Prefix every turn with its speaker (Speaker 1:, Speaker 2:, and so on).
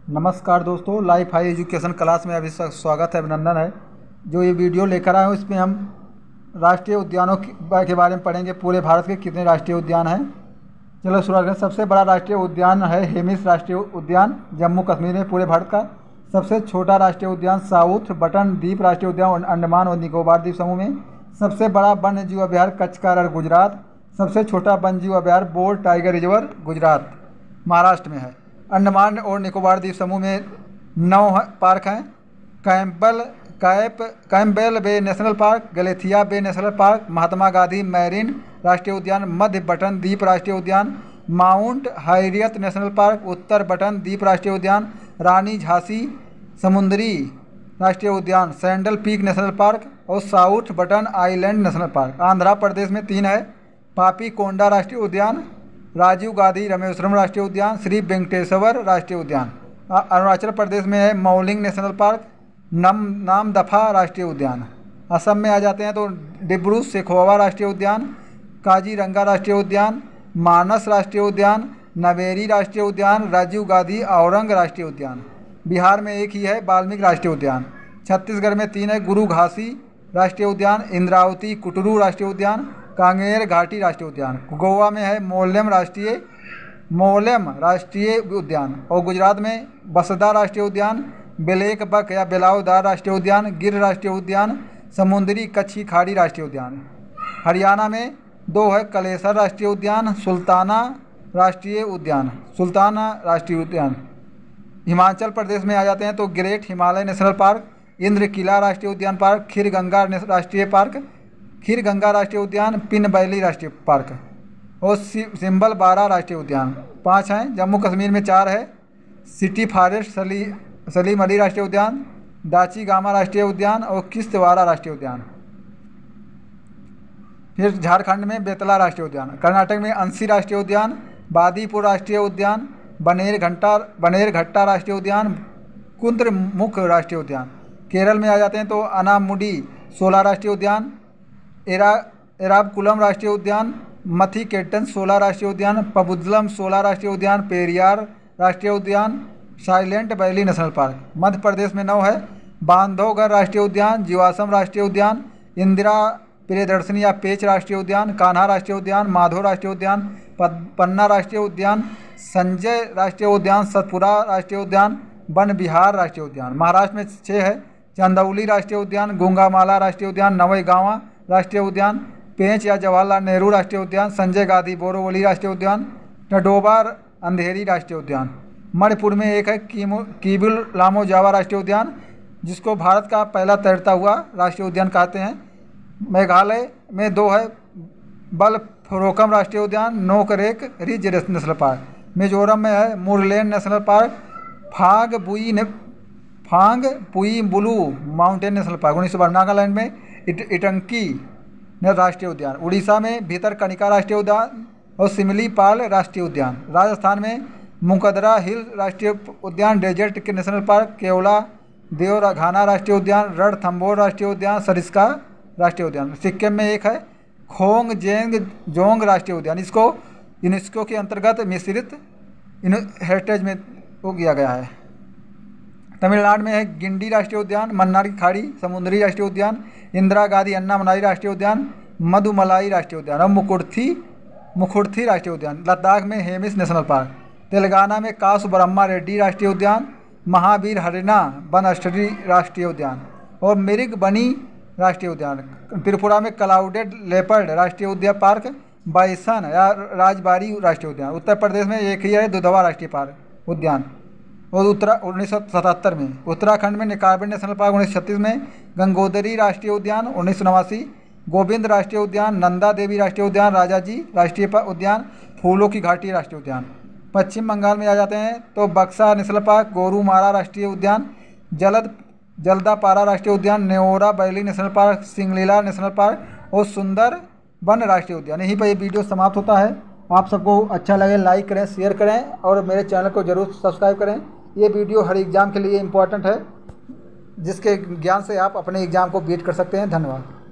Speaker 1: नमस्कार दोस्तों, life high education class में अभी स्वागत है, अभिनंदन है। जो ये वीडियो लेकर आए हूँ इसमें हम राष्ट्रीय उद्यानों के बारे में पढ़ेंगे। पूरे भारत के कितने राष्ट्रीय उद्यान हैं। चलो शुरुआत करें। सबसे बड़ा राष्ट्रीय उद्यान है हेमिस राष्ट्रीय उद्यान, जम्मू कश्मीर में, पूरे भारत का। सबसे छोटा राष्ट्रीय उद्यान साउथ बटन द्वीप राष्ट्रीय उद्यान, अंडमान और निकोबार द्वीप समूह में। सबसे बड़ा वन्य जीव अभयारण्य कच्छ का रण, गुजरात। सबसे छोटा वन्य जीव अभयारण्य bore tiger reserve, Gujarat, Maharashtra में है। अंडमान और निकोबार द्वीप समूह में 9 पार्क हैं। Campbell Bay National Park, Galathea Bay National Park, Mahatma Gandhi Marine राष्ट्रीय उद्यान, मध्य बटन द्वीप राष्ट्रीय उद्यान, माउंट हैरियत नेशनल पार्क, उत्तर बटन द्वीप राष्ट्रीय उद्यान, रानी झांसी समुद्री राष्ट्रीय उद्यान, सैंडल पीक नेशनल पार्क और South Button Island National Park. Andhra Pradesh में 3 है। पापी कोंडा राष्ट्रीय उद्यान, राजीव गांधी रामेश्वरम राष्ट्रीय उद्यान, श्री वेंकटेश्वर राष्ट्रीय उद्यान। अरुणाचल प्रदेश में है मौलिंग नेशनल पार्क, नामदफा राष्ट्रीय उद्यान। असम में आ जाते हैं तो डिब्रू सेखोवा राष्ट्रीय उद्यान, काजीरंगा राष्ट्रीय उद्यान, मानस राष्ट्रीय उद्यान, नवेरी राष्ट्रीय उद्यान, राजीव गांधी औरंग राष्ट्रीय उद्यान। बिहार में एक ही है, वाल्मीकि राष्ट्रीय उद्यान। छत्तीसगढ़ में 3 है, गुरु घासी राष्ट्रीय उद्यान, इंद्रावती कुटरू राष्ट्रीय उद्यान, कांगेर घाटी राष्ट्रीय उद्यान। गोवा में है मोलेम राष्ट्रीय उद्यान और गुजरात में बसदा राष्ट्रीय उद्यान, ब्लैक बक या बेलावदार राष्ट्रीय उद्यान, गिर राष्ट्रीय उद्यान, समुद्री कच्छी खाड़ी राष्ट्रीय उद्यान। हरियाणा में 2 है, कलेसर राष्ट्रीय उद्यान, सुल्ताना राष्ट्रीय उद्यान। हिमाचल प्रदेश में आ जाते हैं तो Great Himalaya National Park, Inder Kila राष्ट्रीय उद्यान पार्क, खीरगंगा राष्ट्रीय उद्यान, पिन वैली राष्ट्रीय पार्क और सिंबल बारा राष्ट्रीय उद्यान। 5 हैं। जम्मू कश्मीर में 4 है, सिटी फॉरेस्ट सलीम अली राष्ट्रीय उद्यान, दाची गामा राष्ट्रीय उद्यान और किश्तवाड़ा राष्ट्रीय उद्यान। फिर झारखंड में बेतला राष्ट्रीय उद्यान, कर्नाटक में अंसी राष्ट्रीय उद्यान, बादीपुर राष्ट्रीय उद्यान, बनेरघट्टा राष्ट्रीय उद्यान, कुद्रेमुख राष्ट्रीय उद्यान। केरल में आ जाते हैं तो अनामुडी 16 राष्ट्रीय उद्यान, एरावकुलम राष्ट्रीय उद्यान, मथिकेटन 16 राष्ट्रीय उद्यान, पबुजलम 16 राष्ट्रीय उद्यान, पेरियार राष्ट्रीय उद्यान, silent valley national park. Madhya Pradesh में 9 है, बांधवगढ़ राष्ट्रीय उद्यान, जीवाश्म राष्ट्रीय उद्यान, इंदिरा प्रियदर्शनी या पेच राष्ट्रीय उद्यान, कान्हा राष्ट्रीय उद्यान, माधव राष्ट्रीय उद्यान, पन्ना राष्ट्रीय उद्यान, संजय राष्ट्रीय उद्यान, सतपुरा राष्ट्रीय उद्यान, वन विहार राष्ट्रीय उद्यान। महाराष्ट्र में 6 है, चंदौली राष्ट्रीय उद्यान, गुंगामाला राष्ट्रीय उद्यान, नवईगांवा राष्ट्रीय उद्यान, पेंच या जवाहरलाल नेहरू राष्ट्रीय उद्यान, संजय गांधी बोरोवली राष्ट्रीय उद्यान, टडोबा अंधेरी राष्ट्रीय उद्यान। मणिपुर में 1 है, कीबिल लामो जावा राष्ट्रीय उद्यान, जिसको भारत का पहला तैरता हुआ राष्ट्रीय उद्यान कहते हैं। मेघालय में 2 है, बलफरोकम राष्ट्रीय उद्यान, Nokrek Ridge National Park. Mizoram में है Murlen National Park, Phawngpui Blue Mountain National Park 1992। Nagaland में इटंकी राष्ट्रीय उद्यान। उड़ीसा में भीतरकनिका राष्ट्रीय उद्यान और सिमलीपाल राष्ट्रीय उद्यान। राजस्थान में मुकदरा हिल राष्ट्रीय उद्यान, डेजर्ट नेशनल पार्क, केवला देवघाना राष्ट्रीय उद्यान, रणथंबोर राष्ट्रीय उद्यान, सरिस्का राष्ट्रीय उद्यान। सिक्किम में 1 है, खोंगजेंगजोंग राष्ट्रीय उद्यान, इसको यूनेस्को के अंतर्गत मिश्रित हेरिटेज में वो किया गया है। तमिलनाडु में है गिंडी राष्ट्रीय उद्यान, मन्नार की खाड़ी समुद्री राष्ट्रीय उद्यान, इंदिरा गांधी अन्नामलाई राष्ट्रीय उद्यान, मधुमलाई राष्ट्रीय उद्यान और मुकुर्थी राष्ट्रीय उद्यान। लद्दाख में हेमिस नेशनल पार्क। तेलंगाना में कासु ब्रह्मा रेड्डी राष्ट्रीय उद्यान, महावीर हरिना बनअष्टरी राष्ट्रीय उद्यान और मिरिग बनी राष्ट्रीय उद्यान। त्रिपुरा में क्लाउडेड लेपर्ड राष्ट्रीय उद्यान पार्क, बाइसन या राजबाड़ी राष्ट्रीय उद्यान। उत्तर प्रदेश में 1 ही है, दुधवा राष्ट्रीय पार्क उद्यान और 1977 में। उत्तराखंड में कार्बन नेशनल पार्क 1936 में, गंगोदरी राष्ट्रीय उद्यान 1989, गोविंद राष्ट्रीय उद्यान, नंदा देवी राष्ट्रीय उद्यान, राजाजी राष्ट्रीय उद्यान, फूलों की घाटी राष्ट्रीय उद्यान। पश्चिम बंगाल में आ जाते हैं तो बक्सा नेशनल पार्क, गोरुमारा राष्ट्रीय उद्यान, जल्दापारा राष्ट्रीय उद्यान, Neora valley national park, Singalila national Park और सुंदर वन राष्ट्रीय उद्यान। यहीं पर ये वीडियो समाप्त होता है। आप सबको अच्छा लगे लाइक करें, शेयर करें और मेरे चैनल को जरूर सब्सक्राइब करें। ये वीडियो हर एग्ज़ाम के लिए इम्पोर्टेंट है, जिसके ज्ञान से आप अपने एग्ज़ाम को बीट कर सकते हैं। धन्यवाद।